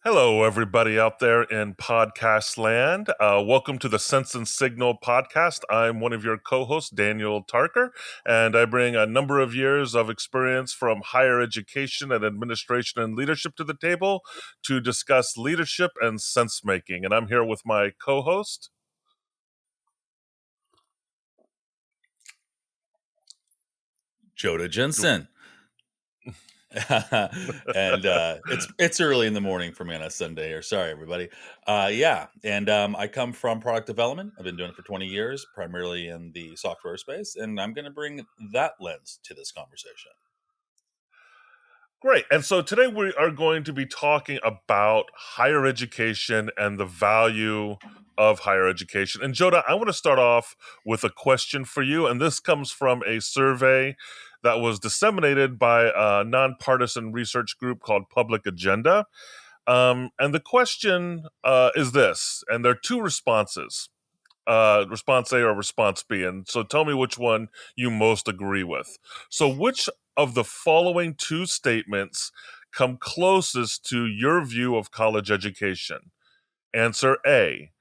Hello, everybody out there in podcast land. Welcome to the Sense and Signal podcast. I'm one of your co-hosts, Daniel Tarker, and I bring a number of years of experience from higher education and administration and leadership to the table to discuss leadership and sense making. And I'm here with my co-host, Jodah Jensen. And it's early in the morning for me on a Sunday here. Sorry, everybody. I come from product development. I've been doing it for 20 years, primarily in the software space, and I'm going to bring that lens to this conversation. Great. And so today we are going to be talking about higher education and the value of higher education. And Jodah, I want to start off with a question for you. And this comes from a survey that was disseminated by a nonpartisan research group called Public Agenda. And the question is this, and there are two responses. Response A or response B. And so tell me which one you most agree with. So which of the following two statements come closest to your view of college education? Answer A.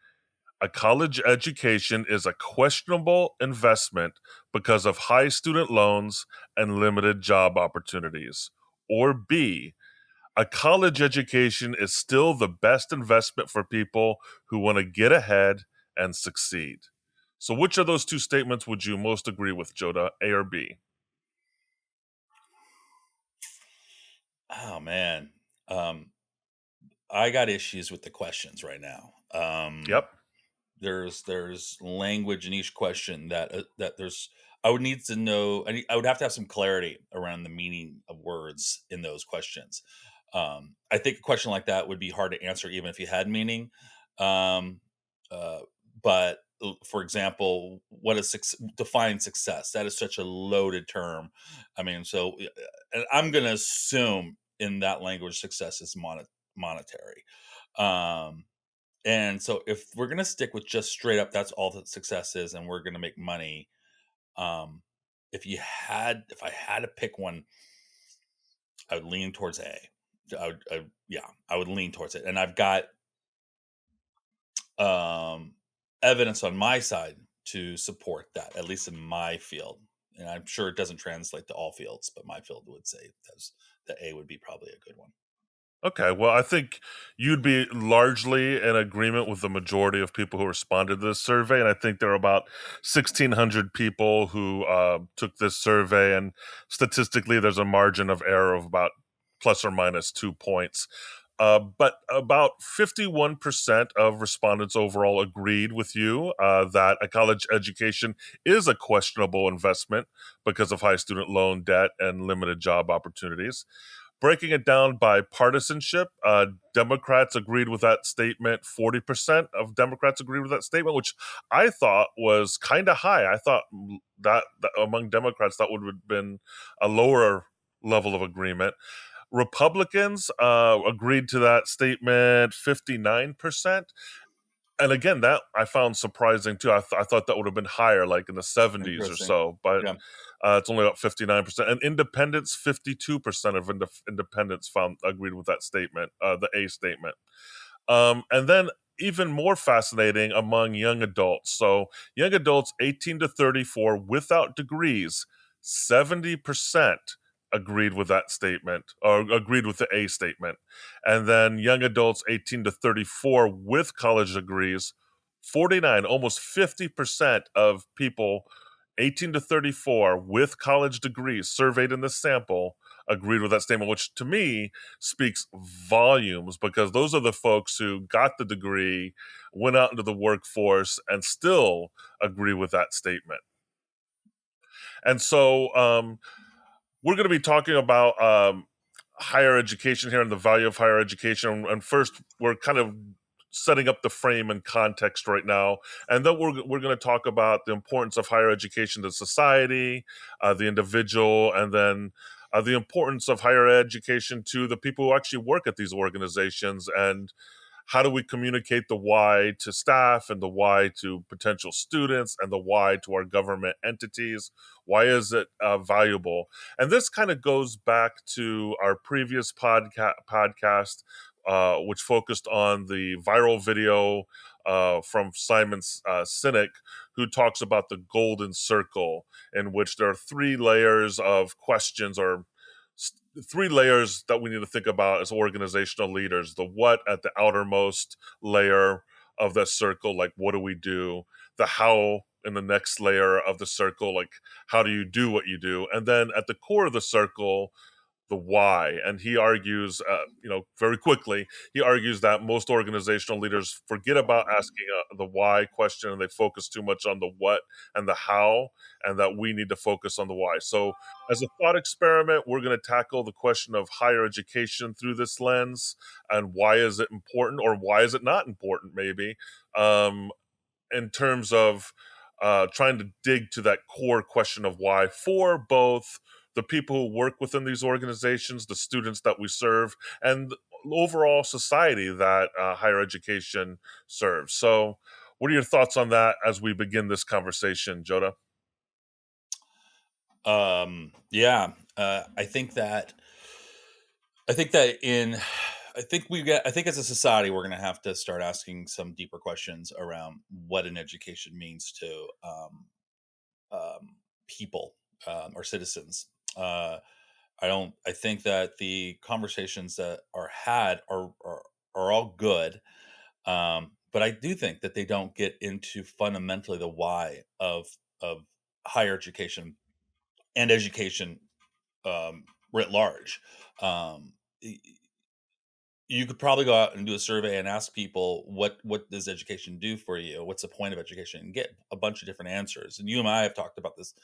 A college education is a questionable investment because of high student loans and limited job opportunities. Or B. A college education is still the best investment for people who want to get ahead and succeed. So, which of those two statements would you most agree with, Jodah, A or B? Oh man, I got issues with the questions right now. Yep. There's language in each question that there's. I would need to know. I would have to have some clarity around the meaning of words in those questions. I think a question like that would be hard to answer even if you had meaning. Um, but for example, what is define success? That is such a loaded term. I mean, and I'm going to assume in that language, success is monetary. Um, and so if we're going to stick with just straight up, that's all that success is, and we're going to make money. Um, if I had to pick one, I would lean towards A. I would lean towards it. And I've got evidence on my side to support that, at least in my field. And I'm sure it doesn't translate to all fields, but my field would say that A would be probably a good one. Okay, well, I think you'd be largely in agreement with the majority of people who responded to this survey. And I think there are about 1,600 people who took this survey. And statistically, there's a margin of error of about plus or minus 2 points. But about 51% of respondents overall agreed with you that a college education is a questionable investment because of high student loan debt and limited job opportunities. Breaking it down by partisanship, Democrats agreed with that statement. 40% of Democrats agreed with that statement, which I thought was kind of high. I thought that among Democrats, that would have been a lower level of agreement. Republicans agreed to that statement 59%. And again, that I found surprising too. I thought that would have been higher, like in the 70s or Interesting. so, but Yeah. it's only about 59%. And independents, 52% of independents agreed with that statement, the A statement. And then even more fascinating among young adults. So young adults 18 to 34 without degrees, 70% agreed with that statement or agreed with the A statement. And then young adults 18 to 34 with college degrees, 49, almost 50% of people 18 to 34 with college degrees surveyed in this sample agreed with that statement, which to me speaks volumes because those are the folks who got the degree, went out into the workforce, and still agree with that statement. And so we're going to be talking about higher education here and the value of higher education. And first, we're kind of setting up the frame and context right now. And then we're going to talk about the importance of higher education to society, the individual, and then the importance of higher education to the people who actually work at these organizations, and how do we communicate the why to staff and the why to potential students and the why to our government entities? Why is it valuable? And this kind of goes back to our previous podcast which focused on the viral video from Sinek, who talks about the golden circle, in which there are three layers of questions, or three layers that we need to think about as organizational leaders. The what at the outermost layer of the circle, like what do we do? The how in the next layer of the circle, like how do you do what you do? And then at the core of the circle, the why. And he argues, very quickly, he argues that most organizational leaders forget about asking the why question, and they focus too much on the what and the how, and that we need to focus on the why. So, as a thought experiment, we're going to tackle the question of higher education through this lens, and why is it important, or why is it not important, maybe. In terms of trying to dig to that core question of why for both the people who work within these organizations, the students that we serve, and overall society that higher education serves. So, what are your thoughts on that as we begin this conversation, Jodah? Yeah, I think that in, I think as a society, we're going to have to start asking some deeper questions around what an education means to people, or citizens. Uh, I think that the conversations that are had are all good. But I do think that they don't get into fundamentally the why of higher education and education, writ large. Um, y- you could probably go out and do a survey and ask people, what does education do for you? What's the point of education? And get a bunch of different answers. And you and I have talked about this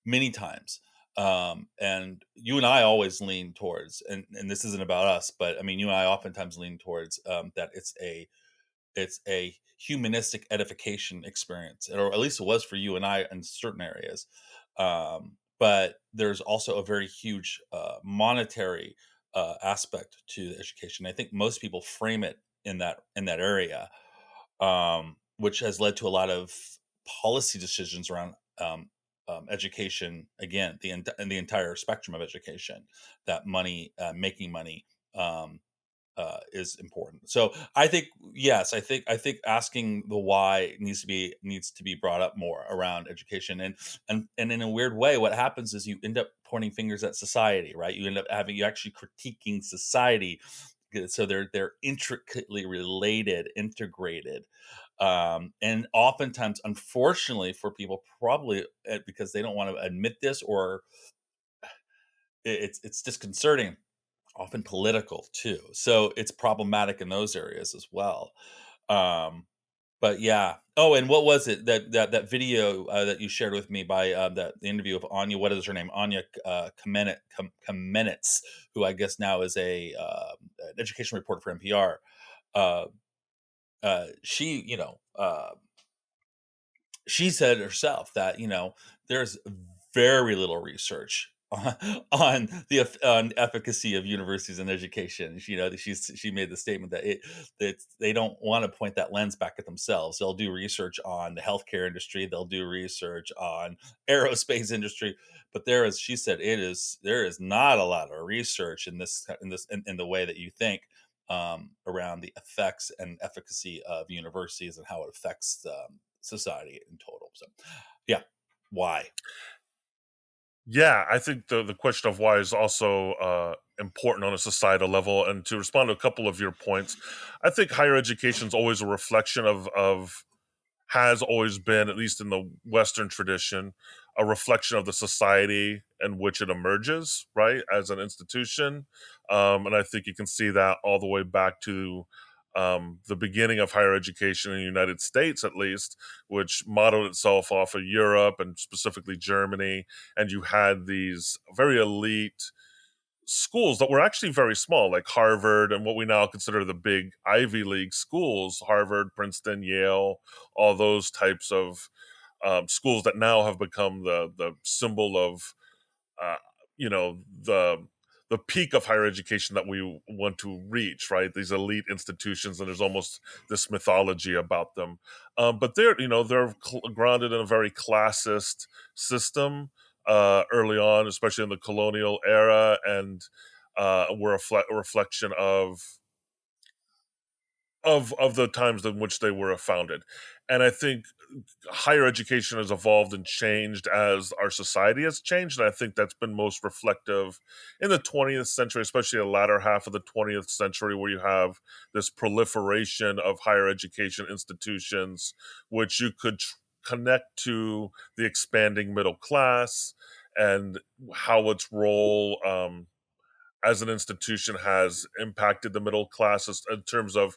many times. And you and I always lean towards, and this isn't about us, but I mean, you and I oftentimes lean towards, that it's a humanistic edification experience, or at least it was for you and I in certain areas. But there's also a very huge monetary aspect to the education. I think most people frame it in that area, which has led to a lot of policy decisions around, education. Again, and the entire spectrum of education, that money, making money. Is important. So I think, yes, I think asking the why needs to be brought up more around education. And in a weird way, what happens is you end up pointing fingers at society, right? You end up having, you actually critiquing society. So they're intricately related, integrated. And oftentimes, unfortunately for people, probably, because they don't want to admit this, or it's disconcerting, often political too. So it's problematic in those areas as well. Um, but yeah. Oh, and what was it that video that you shared with me, by that the interview of Anya? What is her name? Anya, Kamenetz, who I guess now is an education reporter for NPR. Uh, she, she said herself that, there's very little research on on efficacy of universities and education. She made the statement that they don't want to point that lens back at themselves. They'll do research on the healthcare industry, they'll do research on aerospace industry, but she said, there is not a lot of research in the way that you think, around the effects and efficacy of universities and how it affects society in total. So, yeah, why? Yeah, I think the question of why is also important on a societal level. And to respond to a couple of your points, I think higher education is always a reflection of has always been, at least in the Western tradition, a reflection of the society in which it emerges, right, as an institution. And I think you can see that all the way back to the beginning of higher education in the United States, at least, which modeled itself off of Europe and specifically Germany. And you had these very elite schools that were actually very small, like Harvard and what we now consider the big Ivy League schools, Harvard, Princeton, Yale, all those types of schools that now have become the symbol of uh, the peak of higher education that we want to reach, right? These elite institutions, and there's almost this mythology about them. But they're grounded in a very classist system early on, especially in the colonial era, and were a reflection of of the times in which they were founded. And I think higher education has evolved and changed as our society has changed. And I think that's been most reflective in the 20th century, especially the latter half of the 20th century, where you have this proliferation of higher education institutions, which you could connect to the expanding middle class and how its role as an institution has impacted the middle classes in terms of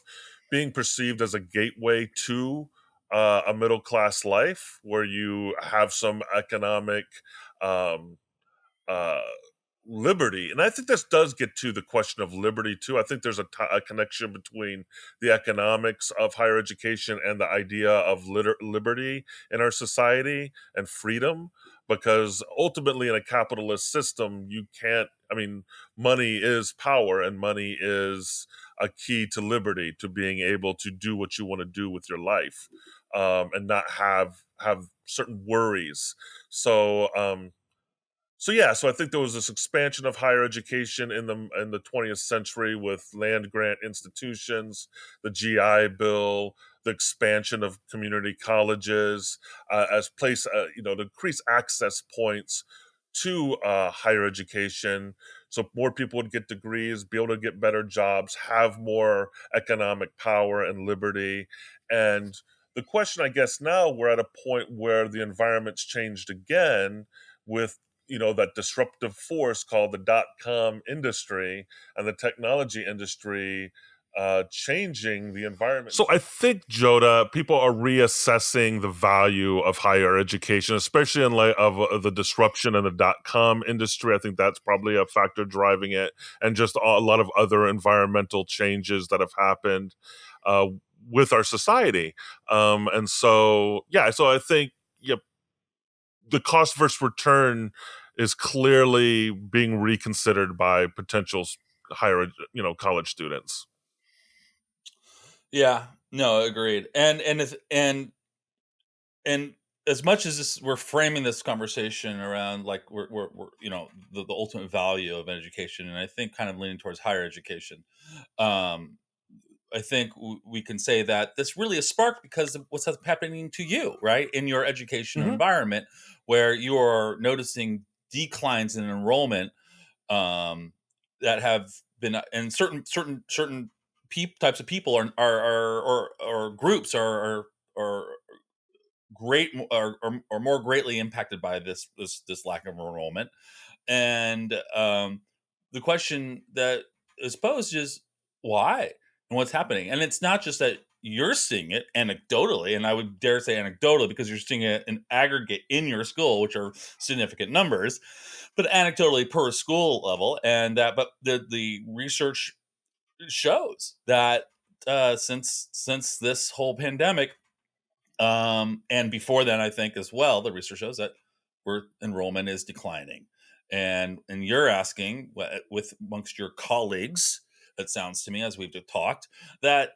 being perceived as a gateway to a middle class life where you have some economic um, uh, liberty. And I think this does get to the question of liberty too. I think there's a connection between the economics of higher education and the idea of liberty in our society and freedom. Because ultimately, in a capitalist system, you can't, I mean, money is power and money is a key to liberty, to being able to do what you want to do with your life, and not have certain worries. So, so I think there was this expansion of higher education in the 20th century with land grant institutions, the GI Bill, the expansion of community colleges as place to increase access points to higher education, so more people would get degrees, be able to get better jobs, have more economic power and liberty. And the question, I guess, now we're at a point where the environment's changed again with that disruptive force called the dot-com industry and the technology industry changing the environment. So I think, Jodah, people are reassessing the value of higher education, especially in light of the disruption in the dot-com industry. I think that's probably a factor driving it, and just a lot of other environmental changes that have happened with our society. So I think, yeah, the cost versus return is clearly being reconsidered by potential higher, college students. Yeah, no, agreed. And as much as we're framing this conversation around like we're the ultimate value of education, and I think kind of leaning towards higher education. Um, I think we can say that this really is sparked because of what's happening to you, right, in your education Mm-hmm. environment, where you are noticing declines in enrollment um, that have been, and certain types of people or groups are great are more greatly impacted by this lack of enrollment. And the question that is posed is why and what's happening. And it's not just that you're seeing it anecdotally, and I would dare say anecdotally because you're seeing it in aggregate in your school, which are significant numbers, but anecdotally per school level. And that, but the research shows that since this whole pandemic, and before then, I think as well, the research shows that where enrollment is declining. And you're asking with amongst your colleagues, it sounds to me as we've talked, that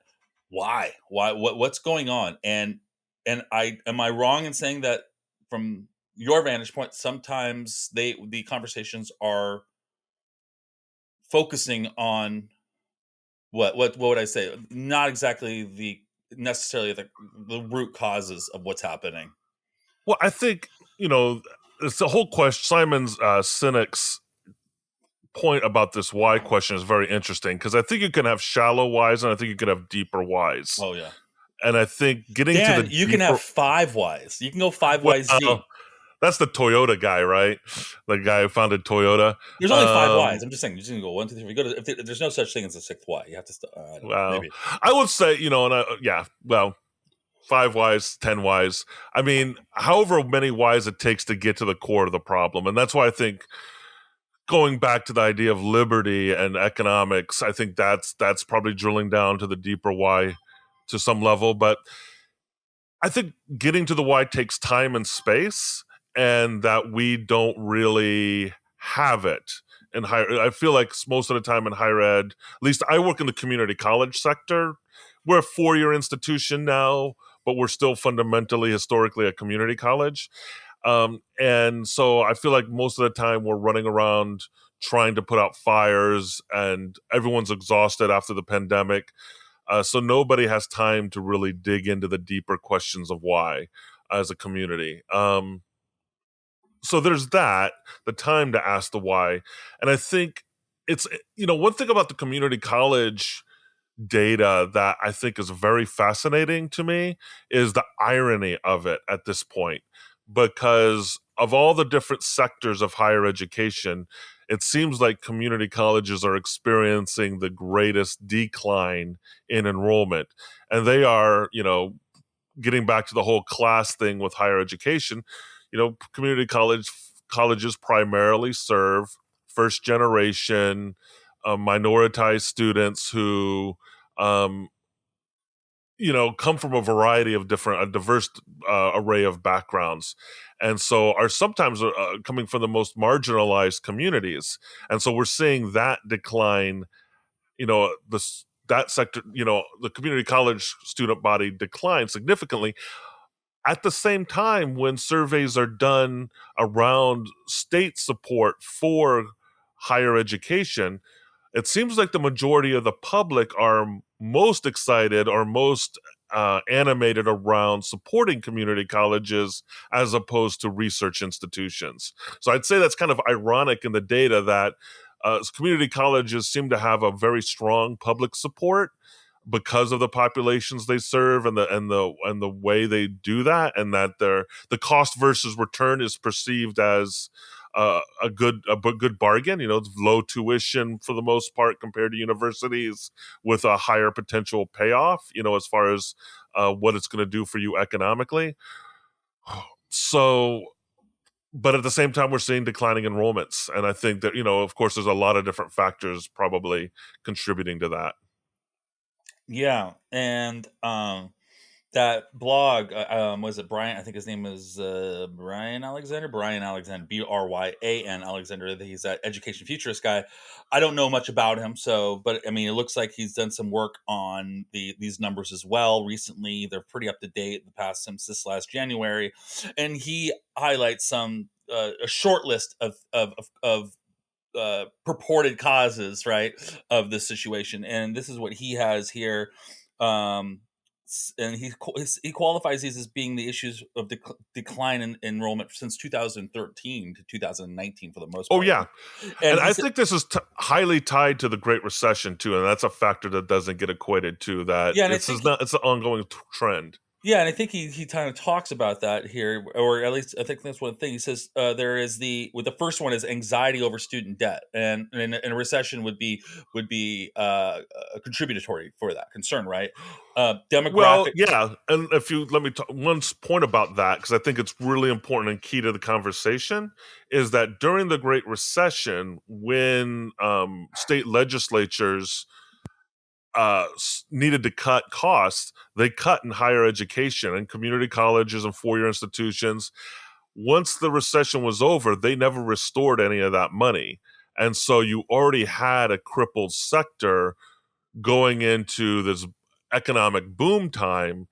what's going on? And I am I wrong in saying that from your vantage point, sometimes the conversations are focusing on what would I say? Not exactly the necessarily the root causes of what's happening. Well, I think, it's the whole question. Sinek's point about this why question is very interesting, because I think you can have shallow whys and I think you can have deeper whys. Oh yeah. And I think getting to Dan, the you can deeper, have 5 Ys. You can go 5 YZ. that's the Toyota guy, right? The guy who founded Toyota. There's only 5 Ys. I'm just saying, you're just gonna go 1, 2, 3. Go to, if there's no such thing as a sixth Y. You have to. I don't know. Wow. Maybe. I would say, well, 5 Ys, 10 Ys. I mean, however many Ys it takes to get to the core of the problem. And that's why I think going back to the idea of liberty and economics, I think that's probably drilling down to the deeper why to some level. But I think getting to the why takes time and space, and that we don't really have it in higher. I feel like most of the time in higher ed, at least I work in the community college sector. We're a 4-year institution now, but we're still fundamentally, historically, a community college. And so I feel like most of the time we're running around trying to put out fires, and everyone's exhausted after the pandemic. So nobody has time to really dig into the deeper questions of why as a community. So there's that, the time to ask the why. And I think it's, one thing about the community college data that I think is very fascinating to me is the irony of it at this point. Because of all the different sectors of higher education, it seems like community colleges are experiencing the greatest decline in enrollment. And they are, getting back to the whole class thing with higher education, community colleges primarily serve first generation minoritized students who um, come from a variety of a diverse array of backgrounds, and so are sometimes coming from the most marginalized communities, and so we're seeing that decline. That sector, the community college student body decline significantly. At the same time, when surveys are done around state support for higher education, it seems like the majority of the public are most excited or most animated around supporting community colleges as opposed to research institutions. So I'd say that's kind of ironic in the data that community colleges seem to have a very strong public support because of the populations they serve and the way they do that, and that the cost versus return is perceived as a good bargain. It's low tuition for the most part compared to universities with a higher potential payoff. As far as what it's going to do for you economically. So, but at the same time, we're seeing declining enrollments, and I think that of course, there's a lot of different factors probably contributing to that. Yeah, and that blog, was it Bryan? I think his name is Bryan Alexander, Bryan Alexander. He's that education futurist guy. I don't know much about him, so but I mean, it looks like he's done some work on these numbers as well recently. They're pretty up to date. The past since this last January, and he highlights some a short list of purported causes, right, of this situation. And this is what he has here. Um, and he qualifies these as being the issues of decline in enrollment since 2013 to 2019 for the most Oh part. yeah, And and he I said, think this is highly tied to the Great Recession too, and that's a factor that doesn't get equated to that. yeah, and I It's think is not. It's an ongoing trend. yeah, and I think he kind of talks about that here, or at least I think that's one thing he says. There is the first one is anxiety over student debt, and a recession would be a contributory for that concern, right? Well, Demographic. yeah, and if you let me talk one point about that, because I think it's really important and key to the conversation, is that during the Great Recession, when state legislatures needed to cut costs, they cut in higher education and community colleges and four-year institutions. Once the recession was over, they never restored any of that money. And so you already had a crippled sector going into this economic boom time,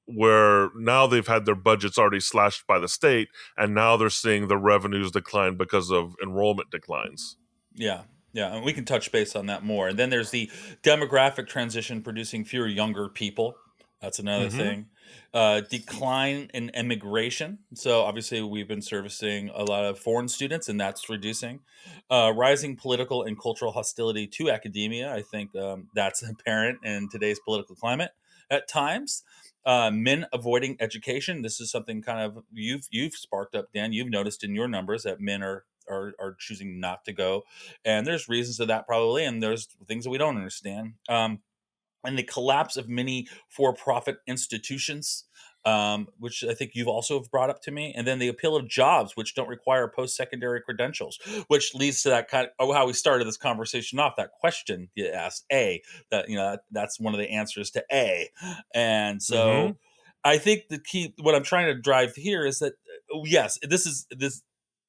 where now they've had their budgets already slashed by the state, and now they're seeing the revenues decline because of enrollment declines. Yeah, yeah, and we can touch base on that more. And then there's the demographic transition producing fewer younger people. That's another Hmm. thing. Decline in immigration. So obviously, we've been servicing a lot of foreign students, and that's reducing. Rising political and cultural hostility to academia. I think that's apparent in today's political climate at times. Men avoiding education. This is something kind of you've sparked up, Dan. You've noticed in your numbers that men are choosing not to go, and there's reasons to that probably, and there's things that we don't understand. And the collapse of many for-profit institutions, which I think you've also brought up to me, and then the appeal of jobs which don't require post-secondary credentials, which leads to that kind of how we started this conversation off. That question you asked, that's one of the answers to A, and Hmm. so I think the key, what I'm trying to drive here, is that yes, this is this.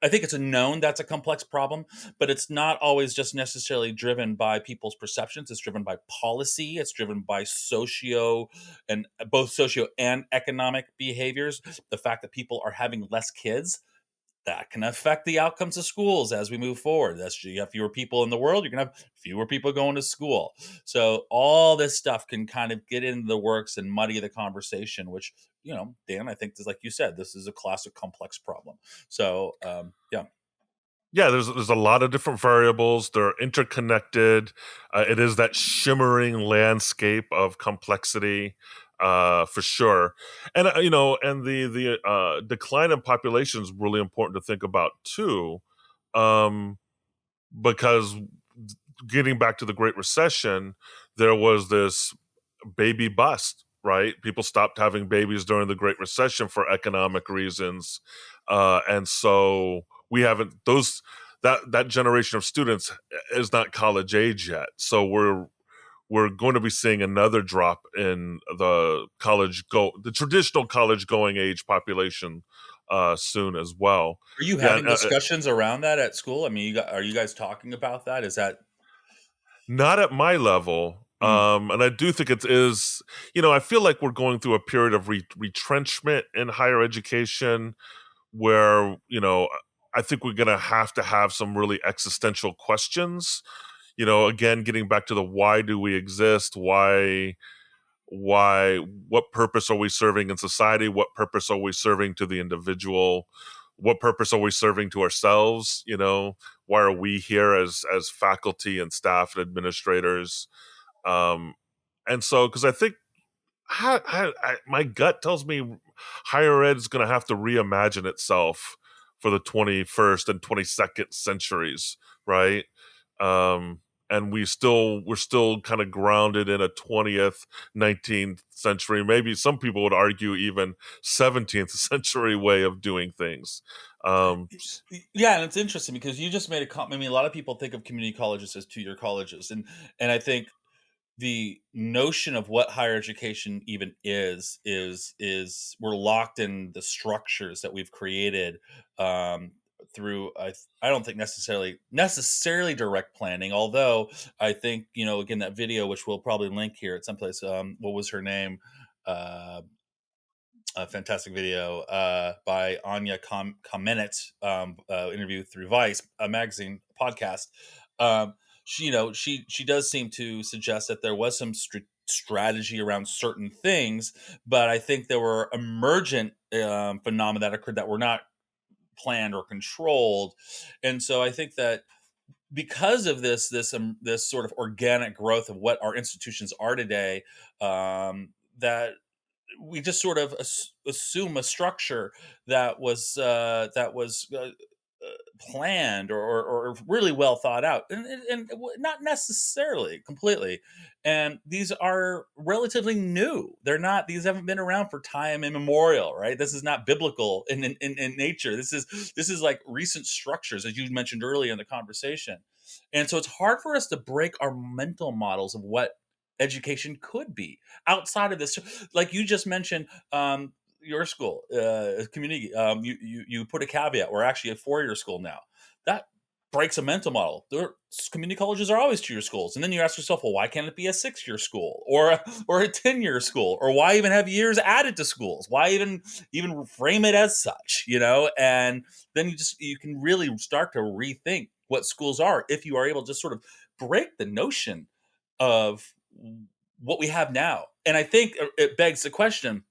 I think it's a known that's a complex problem, but it's not always just necessarily driven by people's perceptions. It's driven by policy. It's driven by both socio and economic behaviors. The fact that people are having less kids that can affect the outcomes of schools as we move forward. That's you have fewer people in the world, you're gonna have fewer people going to school. So all this stuff can kind of get into the works and muddy the conversation, which, Dan, I think is like you said, this is a classic complex problem. So yeah. Yeah, there's a lot of different variables. They're interconnected. It is that shimmering landscape of complexity, for sure. And and the decline in population is really important to think about too, um, because getting back to the Great Recession, there was this baby bust, right? People stopped having babies during the Great Recession for economic reasons, and so we haven't those that generation of students is not college age yet. So we're going to be seeing another drop in the traditional college going age population soon as well. Are you Yeah, having discussions around that at school? I mean, are you guys talking about that? Is that not at my level. mm, And I do think it is, I feel like we're going through a period of retrenchment in higher education where, I think we're going to have some really existential questions. Again, getting back to the why do we exist? What purpose are we serving in society? What purpose are we serving to the individual? What purpose are we serving to ourselves? Why are we here as faculty and staff and administrators? um and so, because I think my gut tells me higher ed is going to have to reimagine itself for the 21st and 22nd centuries, right? Um, and we're still kind of grounded in a 20th, 19th century, maybe some people would argue even 17th century way of doing things. Um, yeah, and it's interesting because you just made a comment. I mean, a lot of people think of community colleges as two-year colleges, and I think the notion of what higher education even is we're locked in the structures that we've created through I don't think necessarily direct planning, although I think, again, that video, which we'll probably link here at someplace, what was her name, uh a fantastic video by Anya Kamenetz, interview through Vice, a magazine podcast. She, she does seem to suggest that there was some strategy around certain things, but I think there were emergent phenomena that occurred that were not planned or controlled, and so I think that because of this sort of organic growth of what our institutions are today, that we just sort of assume a structure that was planned or really well thought out, and not necessarily completely. And these are relatively new. These haven't been around for time immemorial, right? This is not biblical in nature. This is like recent structures, as you mentioned earlier in the conversation. And so it's hard for us to break our mental models of what education could be outside of this, like you just mentioned. Your school, community, you put a caveat, we're actually a 4-year school now. That breaks a mental model. Community colleges are always 2-year schools, and then you ask yourself, well, why can't it be a 6-year school or a 10-year school, or why even have years added to schools? Why even frame it as such? And then you can really start to rethink what schools are if you are able to sort of break the notion of what we have now. And I think it begs the question,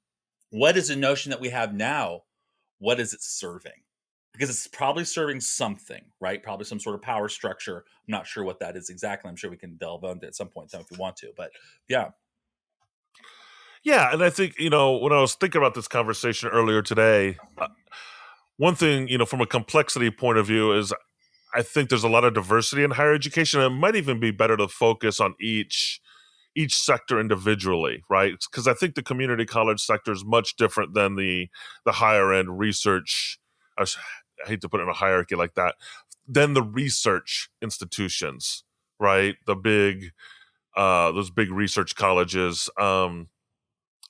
what is the notion that we have now? What is it serving? Because it's probably serving something, right? Probably some sort of power structure. I'm not sure what that is exactly. I'm sure we can delve into it at some point in time if we want to. But yeah. yeah, and I think, when I was thinking about this conversation earlier today, one thing, from a complexity point of view is I think there's a lot of diversity in higher education. And it might even be better to focus on each sector individually, right? Because I think the community college sector is much different than the higher end research. I hate to put it in a hierarchy like that. Than the research institutions, right? Those big research colleges and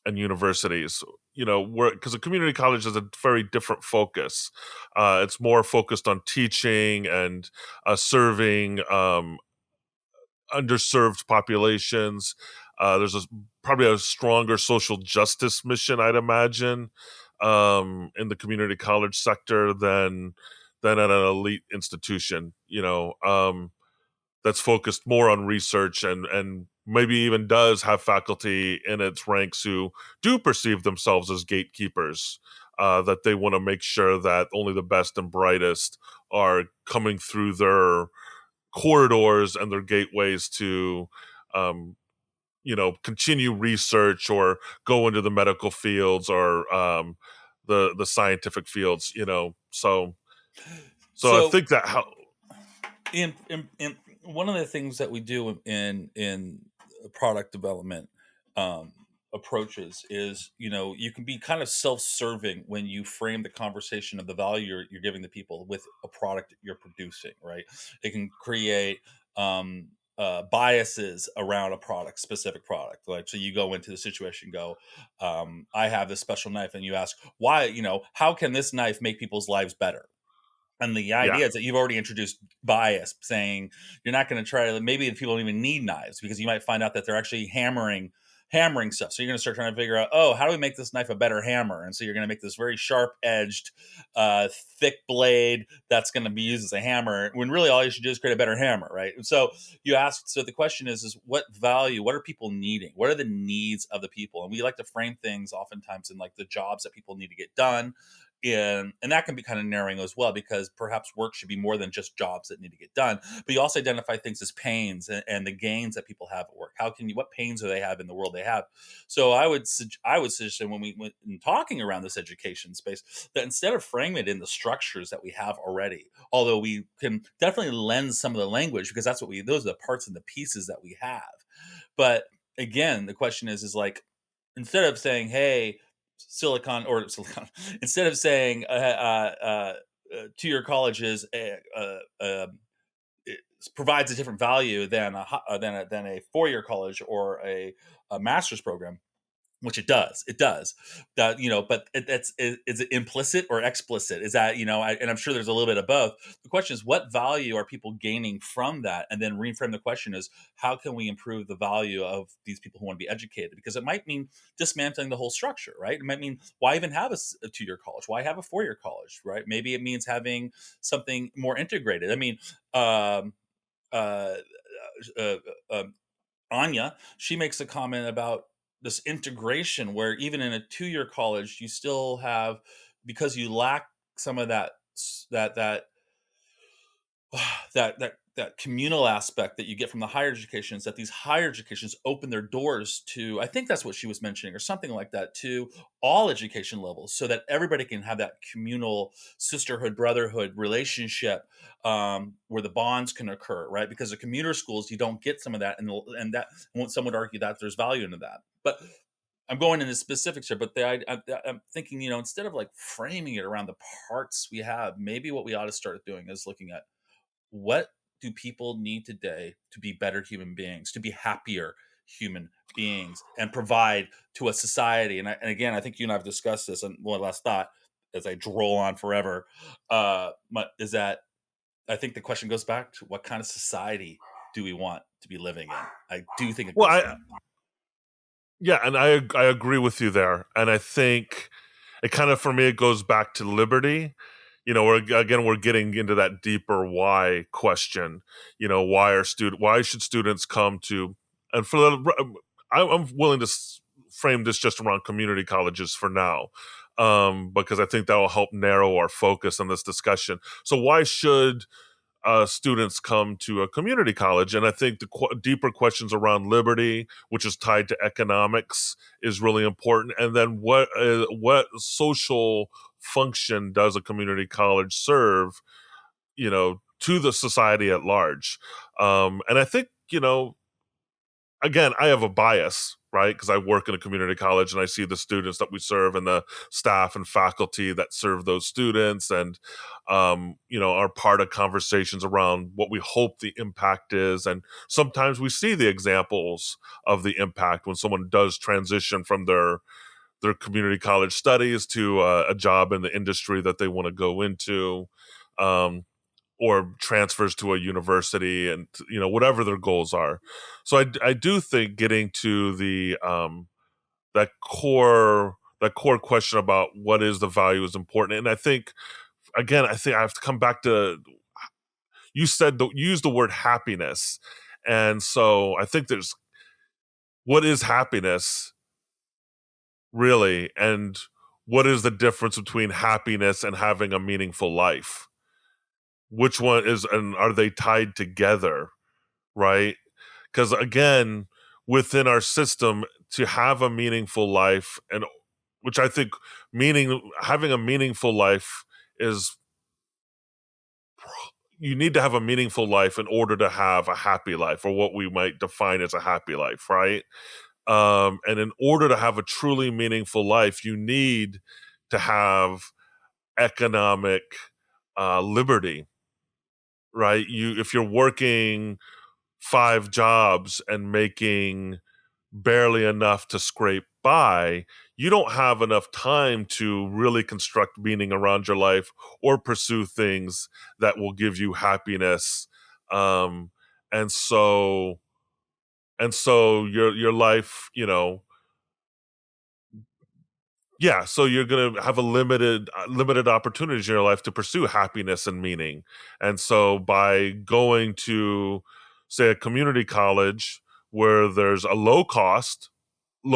universities. Because a community college has a very different focus. It's more focused on teaching and serving underserved populations. There's probably a stronger social justice mission, I'd imagine. in the community college sector than at an elite institution. That's focused more on research and maybe even does have faculty in its ranks who do perceive themselves as gatekeepers. That they want to make sure that only the best and brightest are coming through their corridors and their gateways to um, continue research or go into the medical fields or the scientific fields. So I So think that how in one of the things that we do in product development um, approaches is, you can be kind of self-serving when you frame the conversation of the value you're giving the people with a product you're producing, right? It can create um, biases around a specific product. Like, so you go into the situation, go, I have this special knife, and you ask why, how can this knife make people's lives better? And the yeah. idea is that you've already introduced bias, saying you're not going to try to, maybe people don't even need knives, because you might find out that they're actually hammering stuff. So you're going to start trying to figure out, oh, how do we make this knife a better hammer? And so you're going to make this very sharp edged, thick blade that's going to be used as a hammer, when really all you should do is create a better hammer, right? And so so the question is what value, what are people needing? What are the needs of the people? And we like to frame things oftentimes in like the jobs that people need to get done, and that can be kind of narrowing as well, because perhaps work should be more than just jobs that need to get done, but you also identify things as pains, and the gains that people have at work. What pains do they have in the world they have? So I would suggest that when talking around this education space, that instead of framing it in the structures that we have already, although we can definitely lend some of the language, because those are the parts and the pieces that we have. But again, the question is like, instead of saying, hey, silicon, instead of saying to your colleges it provides a different value than a 4-year college or a master's program, which it does that, but is it implicit or explicit? Is that, and I'm sure there's a little bit of both. The question is, what value are people gaining from that? And then reframe the question is, how can we improve the value of these people who want to be educated? Because it might mean dismantling the whole structure, right? It might mean, why even have a 2-year college? Why have a 4-year college, right? Maybe it means having something more integrated. I mean, um, uh, uh, uh, Anya, she makes a comment about this integration, where even in a 2-year college, you still have, because you lack some of that that communal aspect that you get from the higher educations, that these higher educations open their doors to, I think that's what she was mentioning, or something like that, to all education levels, so that everybody can have that communal sisterhood, brotherhood relationship, where the bonds can occur, right? Because the commuter schools, you don't get some of that, and that, some would argue that there's value into that. But I'm going into specifics here, but I'm thinking, instead of like framing it around the parts we have, maybe what we ought to start doing is looking at, what do people need today to be better human beings, to be happier human beings, and provide to a society? And again, I think you and I have discussed this. And one last thought, as I droll on forever, is that I think the question goes back to, what kind of society do we want to be living in? I do think it Well, goes back. yeah, and I agree with you there, and I think it kind of, for me, it goes back to liberty. We're getting into that deeper why question. Why should students come to, and I'm willing to frame this just around community colleges for now, because I think that will help narrow our focus on this discussion. So why should students come to a community college? And I think the deeper questions around liberty, which is tied to economics, is really important. And then what social function does a community college serve, to the society at large? And I think, again, I have a bias, right? Because I work in a community college and I see the students that we serve and the staff and faculty that serve those students, and are part of conversations around what we hope the impact is. And sometimes we see the examples of the impact when someone does transition from their community college studies to a job in the industry that they want to go into. Or transfers to a university, and whatever their goals are. So I do think getting to the that core, that core question about what is the value is important. And I think, again, I have to come back to, you said, you used the word happiness. And so I think there's, what is happiness really? And what is the difference between happiness and having a meaningful life? Which one is, and are they tied together? Right? Because again, within our system, to have a meaningful life, and which I think having a meaningful life is, you need to have a meaningful life in order to have a happy life, or what we might define as a happy life, right? And in order to have a truly meaningful life, you need to have economic liberty, right? If you're working 5 jobs and making barely enough to scrape by, you don't have enough time to really construct meaning around your life or pursue things that will give you happiness. Um, and so your life, yeah, so you're going to have a limited opportunities in your life to pursue happiness and meaning. And so by going to, say, a community college where there's a low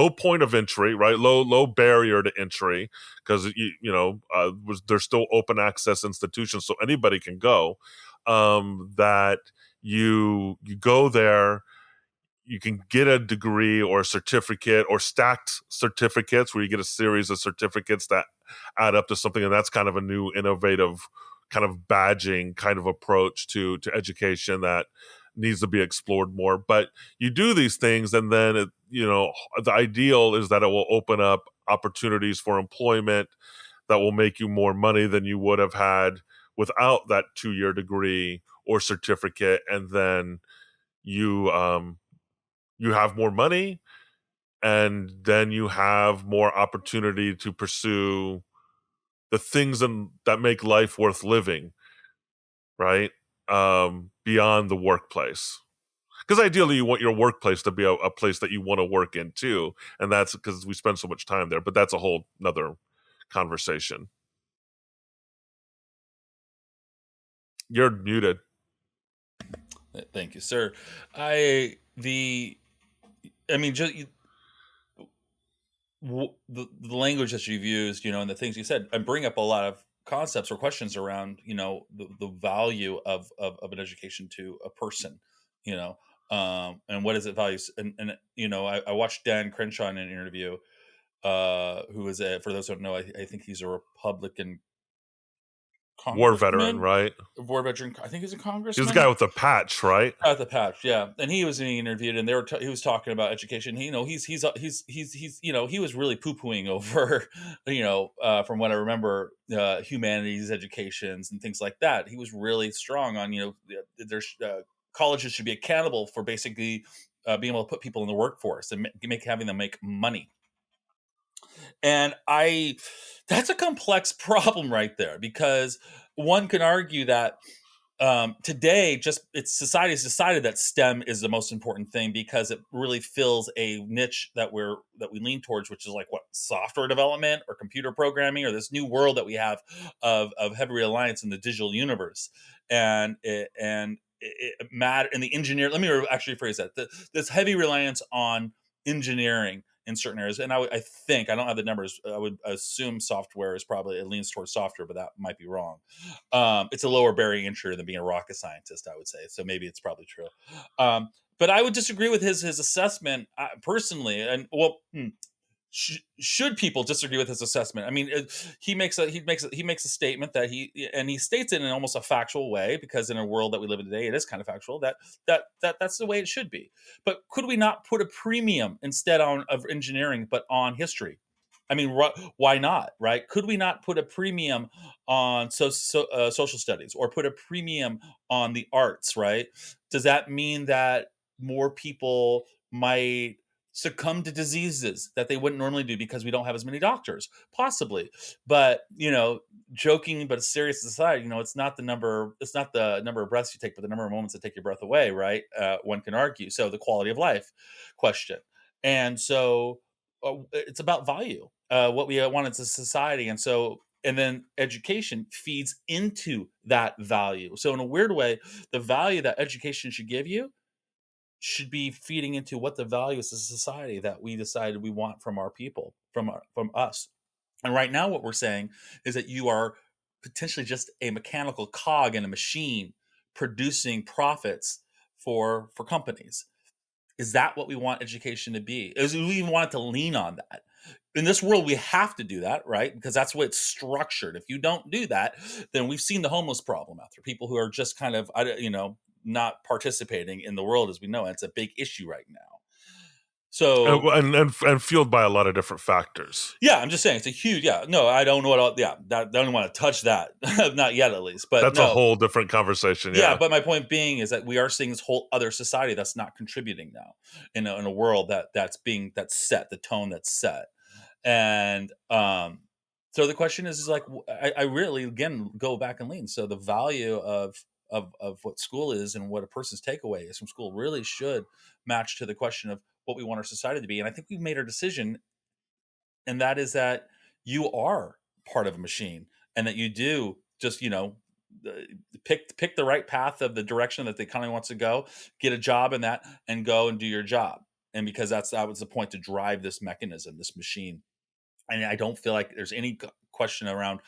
point of entry, right? Low barrier to entry, because there's still open access institutions, so anybody can go. That you go there, you can get a degree or a certificate, or stacked certificates, where you get a series of certificates that add up to something. And that's kind of a new innovative kind of badging kind of approach to education that needs to be explored more. But you do these things, and then the ideal is that it will open up opportunities for employment that will make you more money than you would have had without that 2-year degree or certificate. And then you you have more money, and then you have more opportunity to pursue the things that make life worth living, right? Beyond the workplace. Because ideally, you want your workplace to be a place that you want to work in too. And that's because we spend so much time there. But that's a whole nother conversation. You're muted. Thank you, sir. I mean, just the language that you've used, and the things you said, and bring up a lot of concepts or questions around, the value of an education to a person, and what is it values, and I watched Dan Crenshaw in an interview, who is for those who don't know, I think he's a Republican War veteran, congressman, right? war veteran. I think he's a He's the guy congressman. with the patch, right? At the patch, yeah, and he was being interviewed, and he was talking about education. He was really poo pooing over, from what I remember, humanities educations and things like that. He was really strong on, there's colleges should be accountable for basically being able to put people in the workforce and having them make money. And that's a complex problem right there, because one can argue that today, society has decided that STEM is the most important thing, because it really fills a niche that we lean towards, which is like what, software development or computer programming, or this new world that we have of heavy reliance in the digital universe, and it matter in the engineer. Let me actually phrase that: this heavy reliance on engineering in certain areas. And I think, I don't have the numbers, I would assume software is probably, it leans towards software, but that might be wrong. It's a lower barrier entry than being a rocket scientist, I would say. So maybe it's probably true. But I would disagree with his assessment, personally. And should people disagree with his assessment? I mean, he makes a statement that he states it in almost a factual way, because in a world that we live in today, it is kind of factual that's the way it should be. But could we not put a premium instead of engineering, but on history? I mean, why not? Right? Could we not put a premium on social studies, or put a premium on the arts? Right? Does that mean that more people might succumb to diseases that they wouldn't normally do because we don't have as many doctors? Possibly. But joking but serious aside, it's not the number of breaths you take, but the number of moments that take your breath away, right? One can argue. So the quality of life question. And so it's about value, what we want as a society, and then education feeds into that value. So in a weird way, the value that education should give you should be feeding into what the values of society that we decided we want from our people, from us. And right now, what we're saying is that you are potentially just a mechanical cog in a machine producing profits for companies. Is that what we want education to be? Is we even want it to lean on that? In this world, we have to do that, right? Because that's what it's structured. If you don't do that, then we've seen the homeless problem out there. People who are just kind of, not participating in the world as we know it. It's a big issue right now. So and fueled by a lot of different factors. yeah, I'm just saying it's a huge. Yeah, no, I don't know what. Yeah, I don't want to touch that. Not yet, at least. But That's a no, whole different conversation. yeah. Yeah. But my point being is that we are seeing this whole other society that's not contributing now in a world that's set, the tone that's set. And so the question is like, I really again go back and lean. So the value of what school is and what a person's takeaway is from school really should match to the question of what we want our society to be. And I think we've made our decision, and that is that you are part of a machine, and that you do just pick the right path of the direction that the economy wants to go, get a job in that, and go and do your job. And because that was the point, to drive this mechanism, this machine. And I don't feel like there's any question around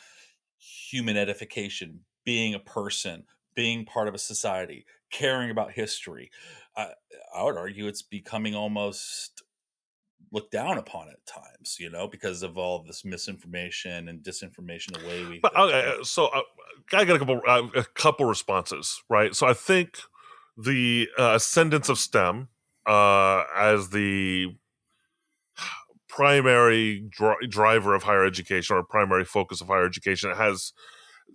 human edification, being a person, being part of a society, caring about history. I would argue it's becoming almost looked down upon at times, because of all this misinformation and disinformation, the way we But think. I got a couple responses, right? So I think the ascendance of STEM as the primary driver of higher education, or primary focus of higher education,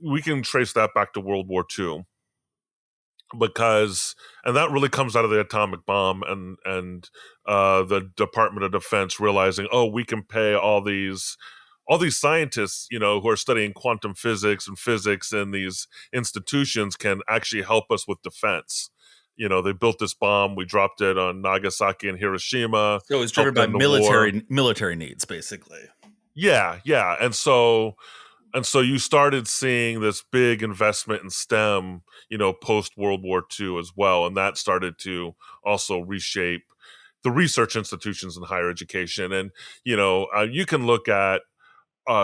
we can trace that back to World War II, and that really comes out of the atomic bomb and the Department of Defense realizing, oh, we can pay all these scientists, who are studying quantum physics and physics in these institutions, can actually help us with defense. They built this bomb, we dropped it on Nagasaki and Hiroshima, So it's driven helped by end the war. military needs, basically. Yeah, yeah. And so you started seeing this big investment in STEM, post World War II as well. And that started to also reshape the research institutions in higher education. And, you can look at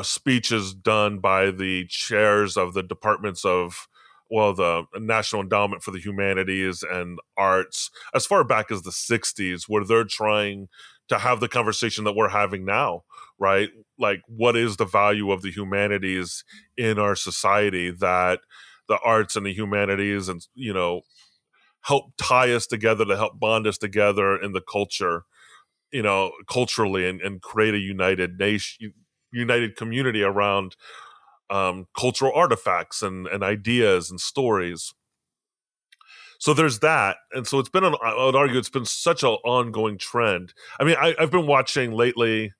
speeches done by the chairs of the departments of, well, the National Endowment for the Humanities and Arts, as far back as the 60s, where they're trying to have the conversation that we're having now, right? Like, what is the value of the humanities in our society, that the arts and the humanities and, help tie us together, to help bond us together in the culture, culturally, and create a united nation, united community around cultural artifacts and ideas and stories. So there's that. And so I would argue it's been such an ongoing trend. I mean, I've been watching lately,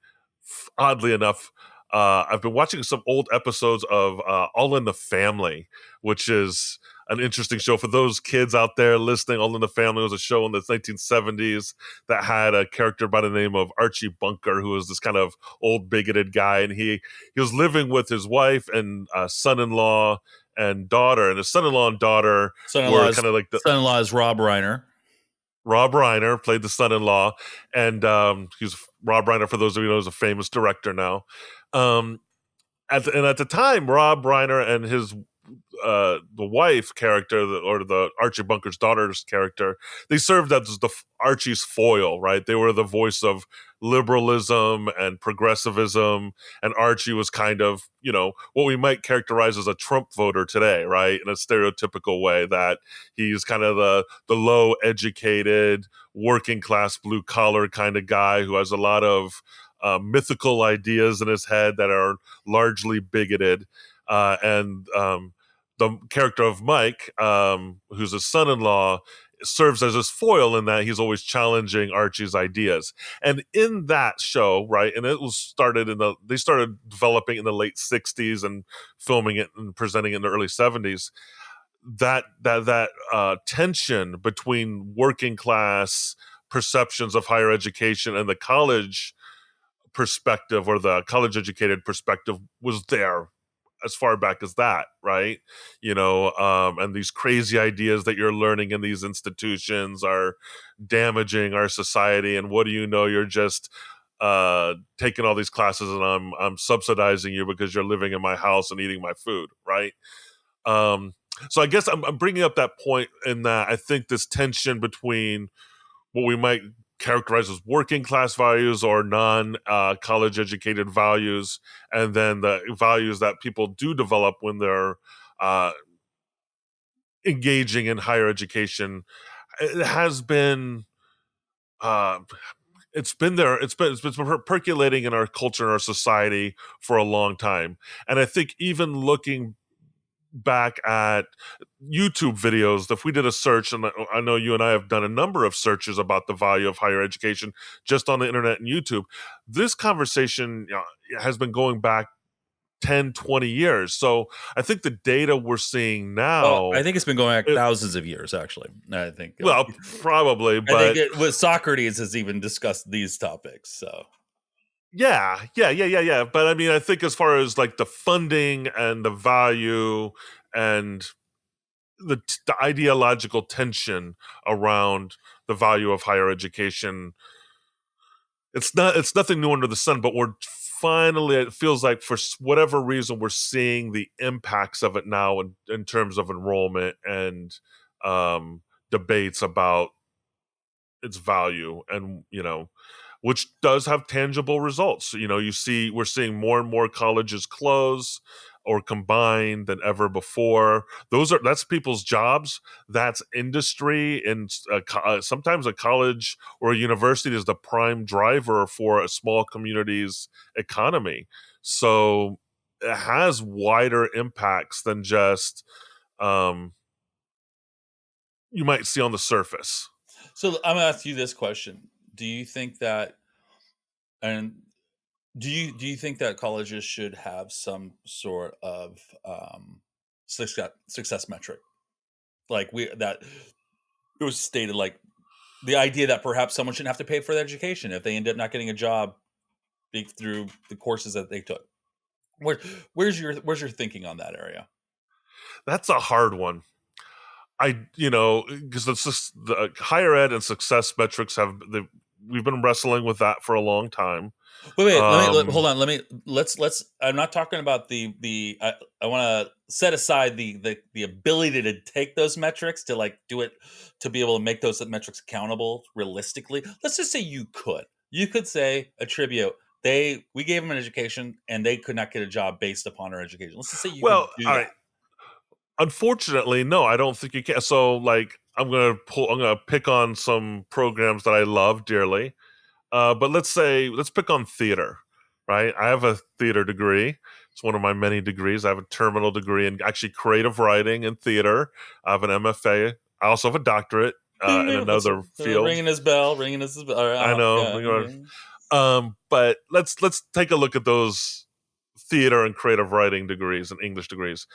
oddly enough, I've been watching some old episodes of All in the Family, which is an interesting show for those kids out there listening. All in the Family was a show in the 1970s that had a character by the name of Archie Bunker, who was this kind of old bigoted guy, and he was living with his wife and son-in-law and daughter, and his son-in-law and daughter were kind of like the Son-in-law is Rob Reiner. Rob Reiner played the son-in-law, and he's Rob Reiner, for those of you who know, is a famous director now. At the time, Rob Reiner and his the wife character, or the Archie Bunker's daughter's character, they served as Archie's foil, right? They were the voice of liberalism and progressivism, and Archie was kind of, what we might characterize as a Trump voter today, right? In a stereotypical way, that he's kind of the low educated, working class, blue collar kind of guy who has a lot of mythical ideas in his head that are largely bigoted. And the character of Mike, who's his son-in-law, serves as his foil in that he's always challenging Archie's ideas. And in that show, right, and they started developing in the late 60s and filming it and presenting it in the early 70s. That tension between working class perceptions of higher education and the college perspective or the college educated perspective was there as far back as that, right? And these crazy ideas that you're learning in these institutions are damaging our society. And what do you know? You're just taking all these classes, and I'm subsidizing you because you're living in my house and eating my food, right? Um, so I guess I'm bringing up that point in that I think this tension between what we might characterize as working class values or non college educated values, and then the values that people do develop when they're uh, engaging in higher education. It has been. Uh, it's been there. It's been percolating in our culture and our society for a long time, and I think even looking back at YouTube videos, if we did a search, and I know you and I have done a number of searches about the value of higher education just on the internet and YouTube, this conversation has been going back 10, 20 years. So I think the data we're seeing Well, now, I think it's been going back thousands of years, actually. I think. well, probably, I think but with Socrates has even discussed these topics. So yeah. But I mean, I think as far as like the funding and the value and the ideological tension around the value of higher education, it's nothing new under the sun, but we're finally, it feels like for whatever reason, we're seeing the impacts of it now in terms of enrollment and debates about its value, and which does have tangible results. We're seeing more and more colleges close or combine than ever before. That's people's jobs, that's industry, and sometimes a college or a university is the prime driver for a small community's economy. So it has wider impacts than just um, you might see on the surface. So I'm gonna ask you this question: Do you think that, and do you think that colleges should have some sort of success metric, like we that it was stated, like the idea that perhaps someone shouldn't have to pay for their education if they end up not getting a job through the courses that they took? Where, where's your thinking on that area? That's a hard one. Because it's just the higher ed and success metrics we've been wrestling with that for a long time. Wait. Hold Um, on. Let's. I'm not talking about the. I want to set aside the ability to take those metrics to like do it to be able to make those metrics accountable realistically. Let's just say you could say attribute we gave them an education and they could not get a job based upon our education. Let's just say you could well, do all that. right. Unfortunately, no, I don't think you can. So, like, I'm gonna pick on some programs that I love dearly. But let's pick on theater, right? I have a theater degree. It's one of my many degrees. I have a terminal degree in actually creative writing and theater. I have an MFA. I also have a doctorate Bing, in bing, that's another field. ringing his bell. Ringing his bell. All right, I know. yeah. Okay. But let's take a look at those theater and creative writing degrees and English degrees.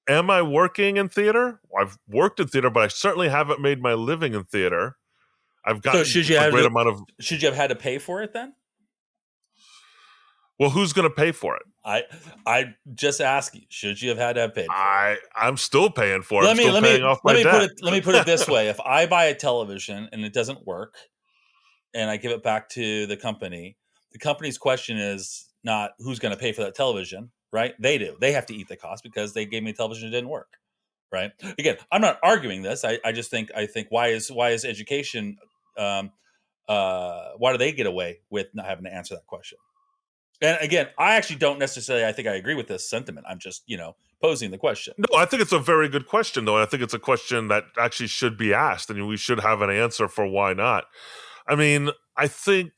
Am I working in theater? I've worked in theater, but I certainly haven't made my living in theater. I've So gotten a great amount of. should you have had to pay for it then? Well, who's going to pay for it? I just ask you, should you have had to have paid for it? I'm still paying for it. I'm still paying off my debt. Let me put it this way: if I buy a television and it doesn't work, and I give it back to the company's question is not who's going to pay for that television, right? They do. They have to eat the cost because they gave me a television that didn't work, right? Again, I'm not arguing this. I just think why is education why do they get away with not having to answer that question? And again, I actually don't necessarily. I think I agree with this sentiment. I'm just posing the question. No, I think it's a very good question, though. And I think it's a question that actually should be asked, and we should have an answer for why not. I mean, I think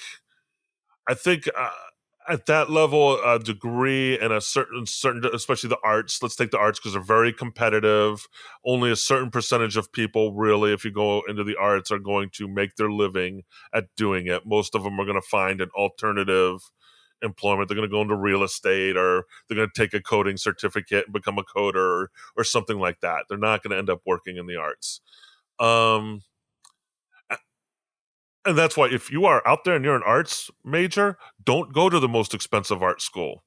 at that level, a degree and a certain, especially the arts. Let's take the arts because they're very competitive. Only a certain percentage of people, really, if you go into the arts, are going to make their living at doing it. Most of them are going to find an alternative employment. They're going to go into real estate, or they're going to take a coding certificate and become a coder, or something like that. They're not going to end up working in the arts. Um, And that's why if you are out there and you're an arts major, don't go to the most expensive art school.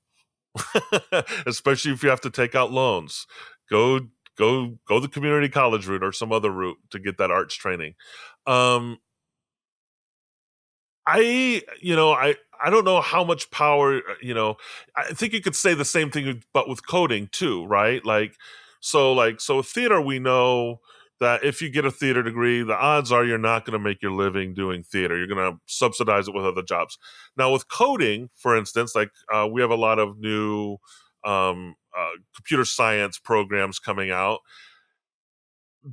Especially if you have to take out loans. Go go the community college route or some other route to get that arts training. Um I don't know how much power, I think you could say the same thing but with coding too, right? So theater, we know that if you get a theater degree, the odds are you're not going to make your living doing theater. You're going to subsidize it with other jobs. Now with coding, for instance, we have a lot of new computer science programs coming out.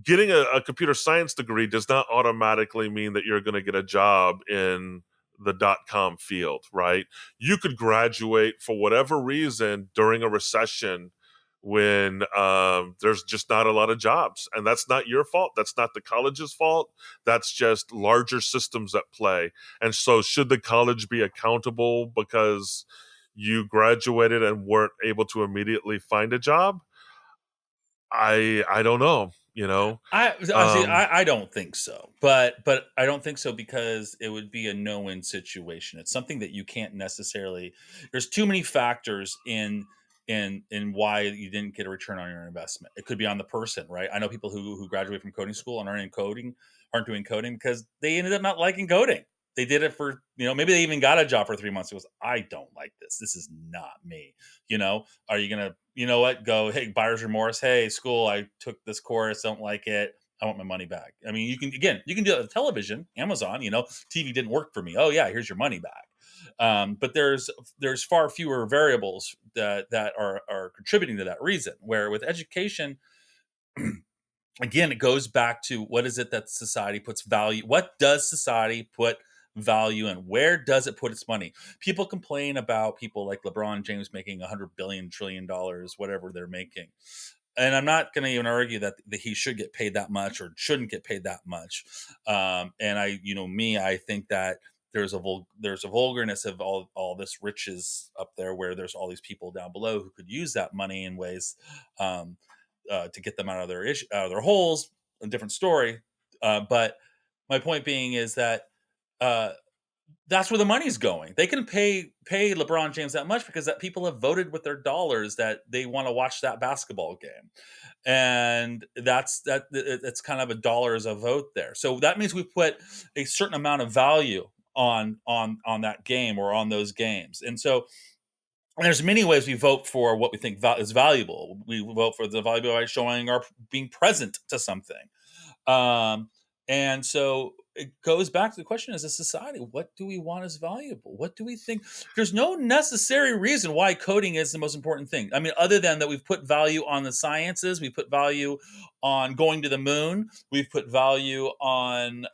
Getting a computer science degree does not automatically mean that you're going to get a job in the .com field, right? You could graduate for whatever reason during a recession when there's just not a lot of jobs, and that's not your fault. That's not the college's fault. That's just larger systems at play. And so, should the college be accountable because you graduated and weren't able to immediately find a job? I don't know. I see. I don't think so, but I don't think so because it would be a no-win situation. It's something that you can't necessarily. There's too many factors in why you didn't get a return on your investment. It could be on the person, right? I know people who graduate from coding school and aren't doing coding because they ended up not liking coding. They did it for maybe they even got a job for 3 months. It was I don't like this. This is not me. Are you gonna what, go, hey, buyer's remorse, hey, school, I took this course, don't like it, I want my money back. I mean, you can do that with television, Amazon, TV didn't work for me, oh yeah, here's your money back. But there's far fewer variables that are contributing to that reason, where with education, again, it goes back to what is it that society puts value, what does society put value in, where does it put its money? People complain about people like LeBron James making 100 billion trillion dollars, whatever they're making, and I'm not going to even argue that he should get paid that much or shouldn't get paid that much. And I think that there's a vulgarness of all this riches up there, where there's all these people down below who could use that money in ways to get them out of their holes. A different story, but my point being is that uh, that's where the money's going. They can pay LeBron James that much because that people have voted with their dollars that they want to watch that basketball game, and that's kind of a dollar as a vote there. So that means we put a certain amount of value on that game or on those games, and so. And there's many ways we vote for what we think is valuable. We vote for the value by showing our being present to something. Um, and so it goes back to the question: as a society, what do we want as valuable? What do we think? There's no necessary reason why coding is the most important thing. I mean, other than that, we've put value on the sciences, we put value on going to the moon, we've put value on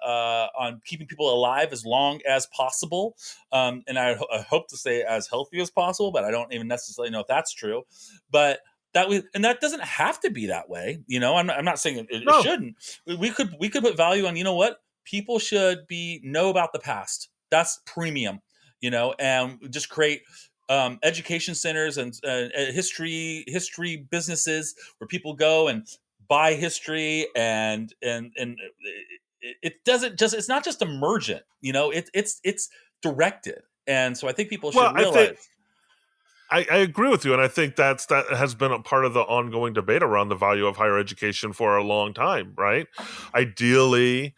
keeping people alive as long as possible, and I hope to say as healthy as possible, but I don't even necessarily know if that's true. But and that doesn't have to be that way. I'm not saying it No. shouldn't. We could put value on, what people should know about the past. That's premium, and just create education centers and history businesses where people go and buy history, and it doesn't just, it's not just emergent, it's directed. And so I think people Well, should realize. I agree with you, and I think that has been a part of the ongoing debate around the value of higher education for a long time, right? Ideally,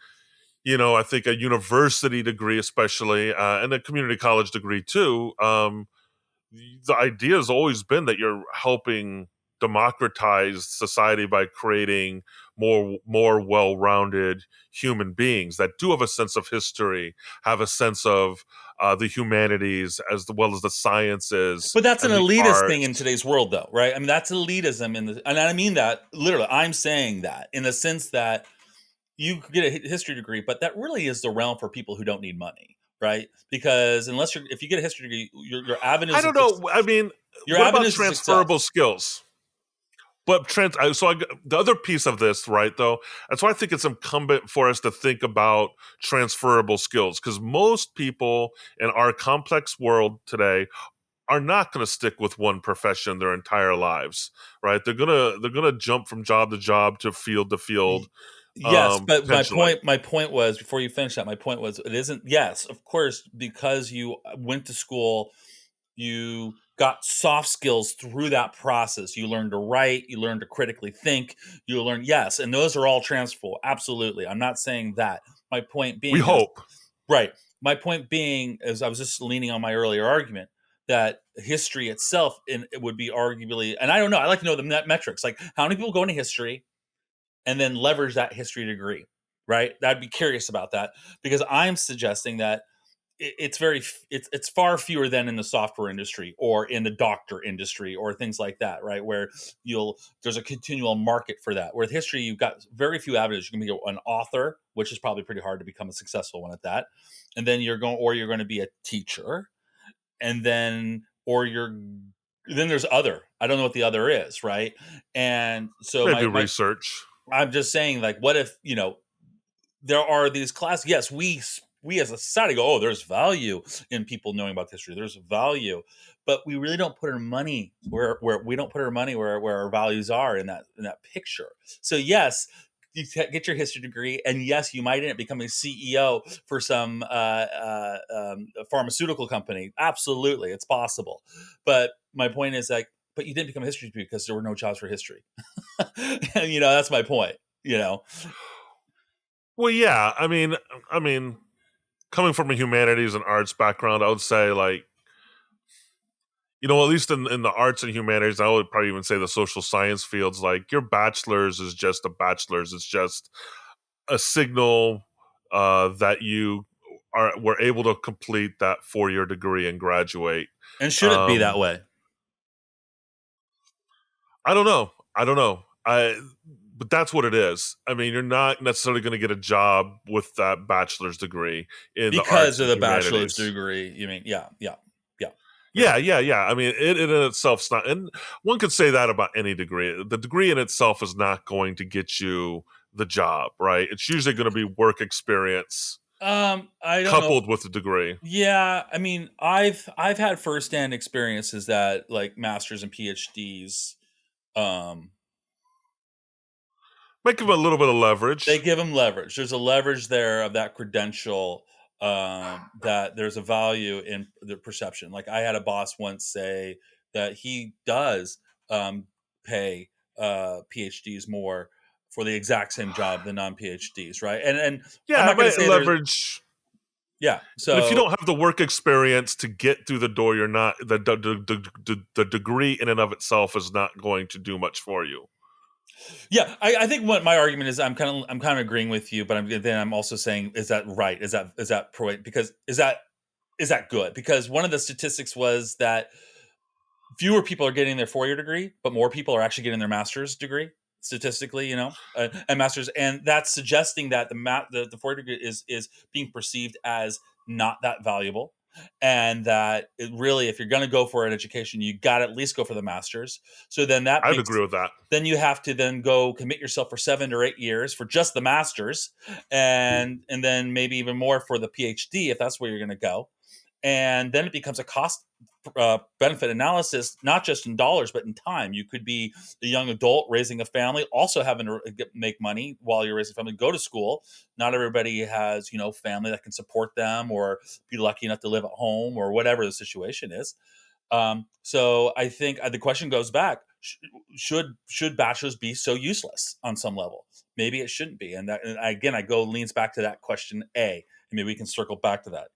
I think a university degree, especially, and a community college degree too. The idea has always been that you're helping democratize society by creating more well-rounded human beings that do have a sense of history, have a sense of the humanities as well as the sciences But that's an and the elitist thing in arts. today's world, though, right? I mean, that's elitism and I mean that literally. I'm saying that in the sense that you could get a history degree, but that really is the realm for people who don't need money, right? Because if you get a history degree, your I avenues of don't know. I mean, your what about avenues of transferable success. skills? The other piece of this, right, though, that's why I think it's incumbent for us to think about transferable skills, because most people in our complex world today are not going to stick with one profession their entire lives, right? They're gonna jump from job to job to field to field. Yes, but potentially. my point was, before you finish that, my point was, it isn't, yes, of course, because you went to school, you got soft skills through that process. You learned to write, you learned to critically think, you learn, yes, and those are all transferable. Absolutely. I'm not saying that. My point We being is, hope. right. My point being is, I was just leaning on my earlier argument that history itself, it would be arguably, and I don't know, I like to know the metrics, like how many people go into history and then leverage that history degree, right? I'd be curious about that, because I'm suggesting that it's far fewer than in the software industry or in the doctor industry or things like that, right? Where there's a continual market for that. Where with history, you've got very few avenues. You can be an author, which is probably pretty hard to become a successful one at that, and then you're going to be a teacher, and then there's other. I don't know what the other is, right? And so Maybe my research. I'm just saying, like, what if, there are these classes? Yes, we as a society go, oh, there's value in people knowing about history. There's value, but we really don't put our money where we don't put our money where our values are in that picture. So yes, you get your history degree, and yes, you might end up becoming CEO for some pharmaceutical company. Absolutely, it's possible. But my point is, like, but you didn't become a history degree because there were no jobs for history. And that's my point. Well, yeah. I mean, coming from a humanities and arts background, I would say, like, at least in the arts and humanities, I would probably even say the social science fields, like, your bachelor's is just a bachelor's. It's just a signal that you were able to complete that 4-year degree and graduate. And should it be that Um, way? I don't know. But that's what it is. I mean, you're not necessarily going to get a job with that bachelor's degree in the Because arts of and the bachelor's humanities. degree, you mean? Yeah, yeah, yeah. For Yeah, sure. yeah, yeah. I mean, it in itself's not, and one could say that about any degree. The degree in itself is not going to get you the job, right? It's usually going to be work experience I don't know. coupled with the degree. Yeah, I mean, I've had firsthand experiences that, like, masters and PhDs, um, Might give them a little bit of they leverage. give them leverage. There's a leverage there of that credential, that there's a value in the perception. Like, I had a boss once say that he does pay PhDs more for the exact same job than non PhDs, right? And I'm Yeah, it not going to might say there's, leverage. yeah. But if you So don't have the work experience to get through the door, you're not the degree in and of itself is not going to do much for you. yeah, I think what my argument is, I'm kind of agreeing with you, but I'm also saying, is that right? Is that pro? Because is that good? Because one of the statistics was that fewer people are getting their 4-year degree, but more people are actually getting their master's degree statistically, and masters, and that's suggesting that the 4-year degree is being perceived as not that valuable, and that really, if you're going to go for an education, you got to at least go for the master's. So then that I'd agree makes with that. then you have to then go commit yourself for 7 or 8 years for just the master's, and then maybe even more for the PhD if that's where you're going to go, and then it becomes a cost benefit analysis, not just in dollars but in time. You could be a young adult raising a family, also having to make money while you're raising a family, go to school. Not everybody has family that can support them, or be lucky enough to live at home, or whatever the situation is. So I think the question goes back: should bachelors be so useless on some level? Maybe it shouldn't be, and again, I go leans back to that question A, and maybe we can circle back to that.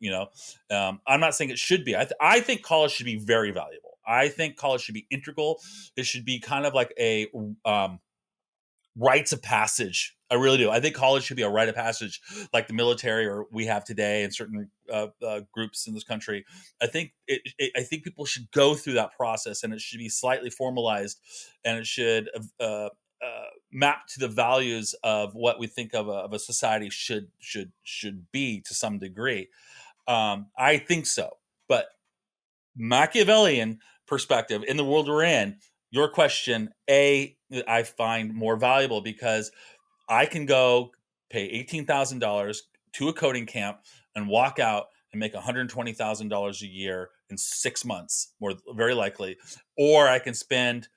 I'm not saying it should be. I think college should be very valuable. I think college should be integral. It should be kind of like a rites of passage. I really do. I think college should be a rite of passage, like the military or we have today in certain groups in this country. I think people should go through that process, and it should be slightly formalized, and it should map to the values of what we think of a society should be to some degree. I think so, but Machiavellian perspective in the world we're in, your question I find more valuable, because I can go pay $18,000 to a coding camp and walk out and make $120,000 a year in 6 months, more very likely, or I can spend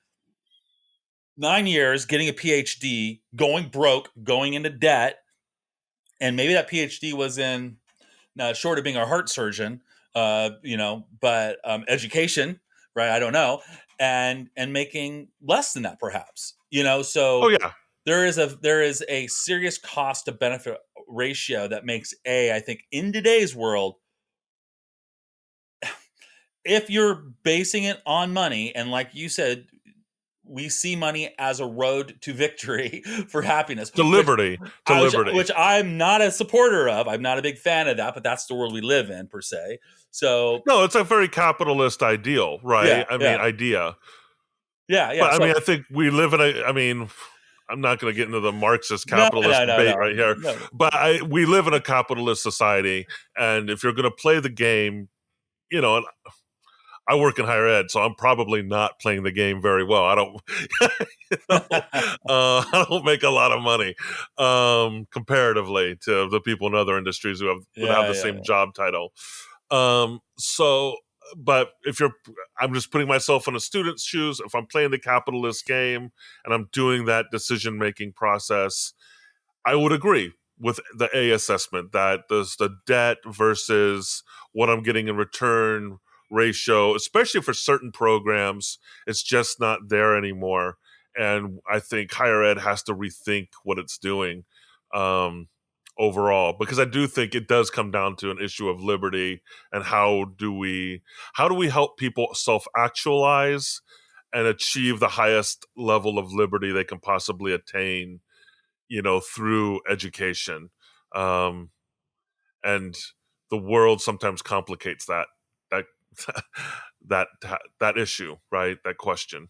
9 years, getting a PhD, going broke, going into debt, and maybe that PhD was in, short of being a heart surgeon, but education, right? I don't know, and making less than that, perhaps. Oh So yeah, there is a serious cost to benefit ratio that makes I think in today's world, if you're basing it on money, and like you said, we see money as a road to victory for happiness, to which liberty, to I which, liberty. which I'm not a supporter of. I'm not a big fan of that, but that's the world we live in, per se. So No, it's a very capitalist ideal, right? yeah, I mean, yeah, idea. yeah, But yeah. I mean, So I think we live in a. I mean, I'm not going to get into the Marxist no, capitalist no, no, debate no, right here, no. but we live in a capitalist society, and if you're going to play the game, and I work in higher ed, so I'm probably not playing the game very well. I don't, I don't make a lot of money comparatively to the people in other industries who would have Yeah, the yeah, same job title. So, but I'm just putting myself in a student's shoes. If I'm playing the capitalist game and I'm doing that decision making process, I would agree with the A assessment that there's the debt versus what I'm getting in return ratio, especially for certain programs, it's just not there anymore. And I think higher ed has to rethink what it's doing um, overall, because I do think it does come down to an issue of liberty and how do we help people self actualize and achieve the highest level of liberty they can possibly attain, through education. Um, and the world sometimes complicates that that that issue, right? That question.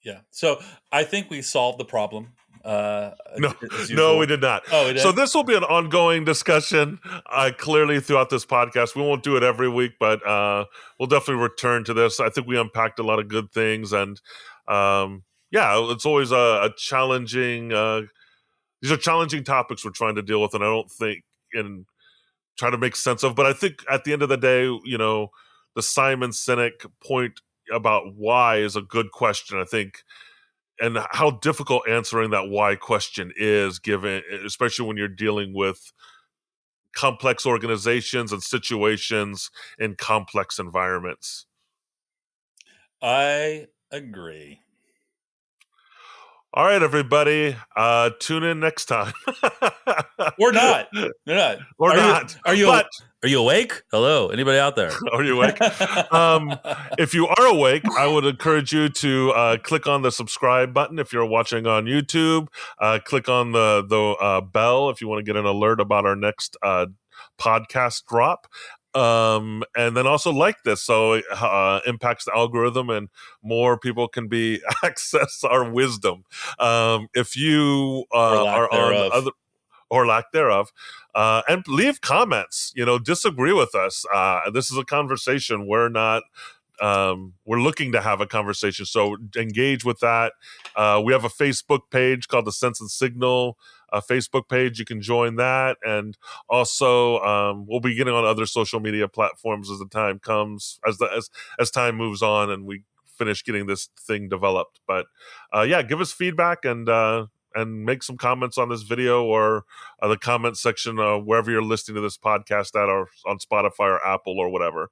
yeah. So I think we solved the problem, No, as no, we usual. did not. Oh, we So did. this will be an ongoing discussion. Clearly, throughout this podcast, we won't do it every week, but we'll definitely return to this. I think we unpacked a lot of good things, and yeah, it's always a challenging. These are challenging topics we're trying to deal with, and I don't think in try to make sense of. But I think at the end of the day, the Simon Sinek point about why is a good question, I think, and how difficult answering that why question is, given, especially when you're dealing with complex organizations and situations in complex environments. I agree. All right, everybody, tune in next time. Or not. Or not. Or Are you not, are you but are you awake? Hello, anybody out there? are you awake? If you are awake, I would encourage you to click on the subscribe button if you're watching on YouTube. Click on the bell if you want to get an alert about our next podcast drop. And then also like this, so it impacts the algorithm and more people can be access our wisdom. If you Or lack are on thereof. other or lack thereof, and leave comments. Disagree with us. This is a conversation. We're looking to have a conversation, so engage with that. We have a Facebook page called the Sense and Signal Facebook page. You can join that, and also we'll be getting on other social media platforms as the time comes, as time moves on, and we finish getting this thing developed. But yeah, give us feedback and make some comments on this video or the comment section wherever you're listening to this podcast at, or on Spotify or Apple or whatever.